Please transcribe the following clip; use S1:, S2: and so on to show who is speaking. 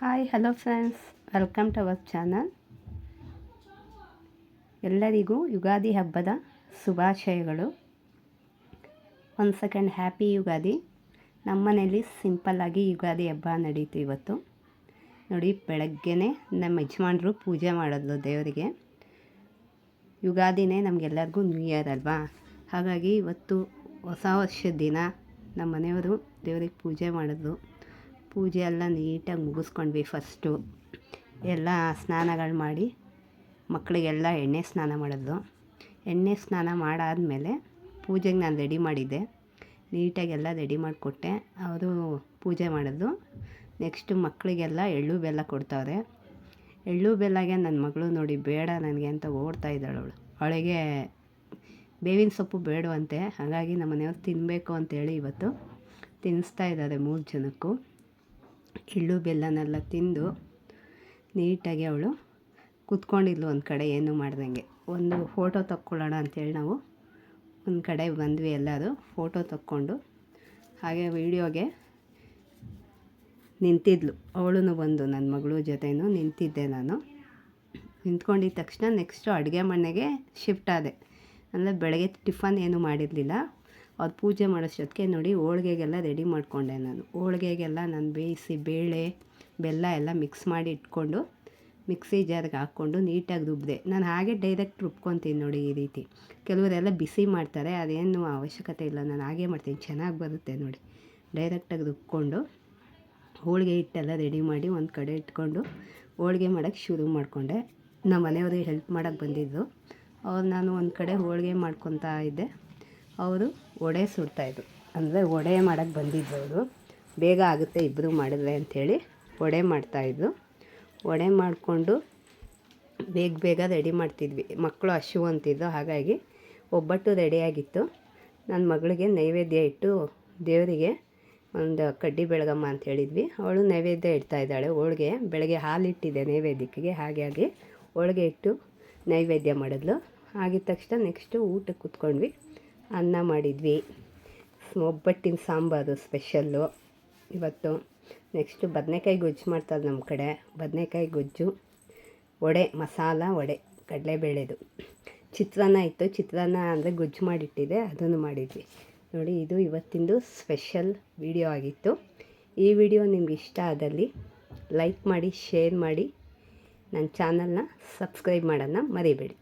S1: Hi hello friends, welcome to our channel. ಎಲ್ಲರಿಗೂ ಯುಗಾದಿ ಹಬ್ಬದ ಶುಭಾಶಯಗಳು. ಒಂದು ಸೆಕೆಂಡ್, ಹ್ಯಾಪಿ ಯುಗಾದಿ. ನಮ್ಮ ಮನೇಲಿ ಸಿಂಪಲ್ಲಾಗಿ ಯುಗಾದಿ ಹಬ್ಬ ನಡೀತು ಇವತ್ತು. ನೋಡಿ, ಬೆಳಗ್ಗೆನೇ ನಮ್ಮ ಯಜಮಾನ್ರು ಪೂಜೆ ಮಾಡೋದು ದೇವರಿಗೆ. ಯುಗಾದಿನೇ ನಮಗೆಲ್ಲರಿಗೂ ನ್ಯೂ ಇಯರ್ ಅಲ್ವಾ, ಹಾಗಾಗಿ ಇವತ್ತು ಹೊಸ ವರ್ಷದ ದಿನ ನಮ್ಮ ಮನೆಯವರು ದೇವ್ರಿಗೆ ಪೂಜೆ ಮಾಡಿದ್ರು. ಪೂಜೆ ಎಲ್ಲ ನೀಟಾಗಿ ಮುಗಿಸ್ಕೊಂಡ್ವಿ. ಫಸ್ಟು ಎಲ್ಲ ಸ್ನಾನಗಳು ಮಾಡಿ ಮಕ್ಕಳಿಗೆಲ್ಲ ಎಣ್ಣೆ ಸ್ನಾನ ಮಾಡಿದ್ಲು. ಎಣ್ಣೆ ಸ್ನಾನ ಮಾಡಾದಮೇಲೆ ಪೂಜೆಗೆ ನಾನು ರೆಡಿ ಮಾಡಿದ್ದೆ. ನೀಟಾಗೆಲ್ಲ ರೆಡಿ ಮಾಡಿಕೊಟ್ಟೆ. ಅವರು ಪೂಜೆ ಮಾಡಿದ್ರು. ನೆಕ್ಸ್ಟು ಮಕ್ಕಳಿಗೆಲ್ಲ ಎಳ್ಳು ಬೆಲ್ಲ ಕೊಡ್ತಾವ್ರೆ. ಎಳ್ಳು ಬೆಲ್ಲಗೆ ನನ್ನ ಮಗಳು ನೋಡಿ ಬೇಡ ನನಗೆ ಅಂತ ಓಡ್ತಾ ಇದ್ದಾಳು. ಅವಳಿಗೆ ಬೇವಿನ ಸೊಪ್ಪು ಬೇಡವಂತೆ, ಹಾಗಾಗಿ ನಮ್ಮ ಮನೆಯವ್ರು ತಿನ್ನಬೇಕು ಅಂತೇಳಿ ಇವತ್ತು ತಿನ್ನಿಸ್ತಾ ಇದ್ದಾರೆ 3 ಜನಕ್ಕೂ. ಎಳ್ಳು ಬೆಲ್ಲನೆಲ್ಲ ತಿಂದು ನೀಟಾಗಿ ಅವಳು ಕೂತ್ಕೊಂಡಿದ್ಲು ಒಂದು ಕಡೆ, ಏನೂ ಮಾಡ್ದಂಗೆ. ಒಂದು ಫೋಟೋ ತಕ್ಕೊಳ್ಳೋಣ ಅಂಥೇಳಿ ನಾವು ಒಂದು ಕಡೆ ಬಂದ್ವಿ. ಎಲ್ಲರೂ ಫೋಟೋ ತಕ್ಕೊಂಡು ಹಾಗೆ ವೀಡಿಯೋಗೆ ನಿಂತಿದ್ಲು. ಅವಳು ಬಂದು ನನ್ನ ಮಗಳು ಜೊತೆನೂ ನಿಂತಿದ್ದೆ ನಾನು. ನಿಂತ್ಕೊಂಡಿದ್ದ ತಕ್ಷಣ ನೆಕ್ಸ್ಟು ಅಡುಗೆ ಮನೆಗೆ ಶಿಫ್ಟ್ ಆದೆ. ಅಂದರೆ ಬೆಳಗ್ಗೆ ಟಿಫನ್ ಏನೂ ಮಾಡಿರಲಿಲ್ಲ. ಅವ್ರು ಪೂಜೆ ಮಾಡೋಷ್ಟೊತ್ತಿಗೆ ನೋಡಿ ಹೋಳ್ಗೆಗೆಲ್ಲ ರೆಡಿ ಮಾಡಿಕೊಂಡೆ ನಾನು. ಹೋಳ್ಗೆಗೆಲ್ಲ ನಾನು ಬೇಯಿಸಿ ಬೇಳೆ ಬೆಲ್ಲ ಎಲ್ಲ ಮಿಕ್ಸ್ ಮಾಡಿ ಇಟ್ಕೊಂಡು ಮಿಕ್ಸಿ ಜಾರ್ಗೆ ಹಾಕ್ಕೊಂಡು ನೀಟಾಗಿ ರುಬ್ಬಿದೆ. ನಾನು ಹಾಗೆ ಡೈರೆಕ್ಟ್ ರುಬ್ಕೊತೀನಿ ನೋಡಿ ಈ ರೀತಿ. ಕೆಲವರೆಲ್ಲ ಬಿಸಿ ಮಾಡ್ತಾರೆ, ಅದೇನು ಅವಶ್ಯಕತೆ ಇಲ್ಲ. ನಾನು ಹಾಗೆ ಮಾಡ್ತೀನಿ, ಚೆನ್ನಾಗಿ ಬರುತ್ತೆ ನೋಡಿ. ಡೈರೆಕ್ಟಾಗಿ ರುಬ್ಕೊಂಡು ಹೋಳಿಗೆ ಹಿಟ್ಟೆಲ್ಲ ರೆಡಿ ಮಾಡಿ ಒಂದು ಕಡೆ ಇಟ್ಕೊಂಡು ಹೋಳಿಗೆ ಮಾಡೋಕ್ಕೆ ಶುರು ಮಾಡಿಕೊಂಡೆ. ನಮ್ಮ ಮನೆಯವ್ರಿಗೆ ಹೆಲ್ಪ್ ಮಾಡೋಕ್ಕೆ ಬಂದಿದ್ದು ಅವ್ರು. ನಾನು ಒಂದು ಕಡೆ ಹೋಳಿಗೆ ಮಾಡ್ಕೊತಾ ಇದ್ದೆ, ಅವರು ವಡೆ ಸುಡ್ತಾಯಿದ್ರು. ಅಂದರೆ ವಡೆ ಮಾಡೋಕ್ಕೆ ಬಂದಿದ್ದು ಅವರು. ಬೇಗ ಆಗುತ್ತೆ ಇಬ್ಬರು ಮಾಡಿದ್ರೆ ಅಂಥೇಳಿ ವಡೆ ಮಾಡ್ತಾಯಿದ್ರು. ವಡೆ ಮಾಡಿಕೊಂಡು ಬೇಗ ರೆಡಿ ಮಾಡ್ತಿದ್ವಿ. ಮಕ್ಕಳು ಹಸಿವು ಅಂತಿದ್ದು, ಹಾಗಾಗಿ ಒಬ್ಬಟ್ಟು ರೆಡಿಯಾಗಿತ್ತು. ನನ್ನ ಮಗಳಿಗೆ ನೈವೇದ್ಯ ಇಟ್ಟು ದೇವರಿಗೆ ಒಂದು ಕಡ್ಡಿ ಬೆಳಗಮ್ಮ ಅಂತ ಹೇಳಿದ್ವಿ. ಅವಳು ನೈವೇದ್ಯ ಇಡ್ತಾಯಿದ್ದಾಳೆ. ಹೋಳಿಗೆ ಬೆಳಗ್ಗೆ ಹಾಲಿಟ್ಟಿದ್ದೆ ನೈವೇದ್ಯಕ್ಕೆ, ಹಾಗಾಗಿ ಹೋಳಿಗೆ ಇಟ್ಟು ನೈವೇದ್ಯ ಮಾಡಿದ್ಲು. ಆಗಿದ ತಕ್ಷಣ ನೆಕ್ಸ್ಟು ಊಟಕ್ಕೆ ಕೂತ್ಕೊಂಡ್ವಿ. ಅನ್ನ ಮಾಡಿದ್ವಿ, ಒಬ್ಬಟ್ಟಿನ ಸಾಂಬಾರು ಸ್ಪೆಷಲ್ಲು ಇವತ್ತು. ನೆಕ್ಸ್ಟು ಬದನೇಕಾಯಿ ಗೊಜ್ಜು ಮಾಡ್ತಾರೆ ನಮ್ಮ ಕಡೆ. ಬದನೇಕಾಯಿ ಗೊಜ್ಜು, ವಡೆ, ಮಸಾಲ ವಡೆ, ಕಡಲೆಬೇಳೆದು. ಚಿತ್ರಾನ್ನ ಇತ್ತು. ಚಿತ್ರಾನ್ನ ಅಂದರೆ ಗೊಜ್ಜು ಮಾಡಿಟ್ಟಿದೆ, ಅದನ್ನು ಮಾಡಿದ್ವಿ ನೋಡಿ. ಇದು ಇವತ್ತಿಂದು ಸ್ಪೆಷಲ್ ವಿಡಿಯೋ ಆಗಿತ್ತು. ಈ ವಿಡಿಯೋ ನಿಮ್ಗೆ ಇಷ್ಟ ಆದಲ್ಲಿ ಲೈಕ್ ಮಾಡಿ, ಶೇರ್ ಮಾಡಿ, ನನ್ನ ಚಾನಲ್ನ ಸಬ್ಸ್ಕ್ರೈಬ್ ಮಾಡೋಣ ಮರಿಬೇಡಿ.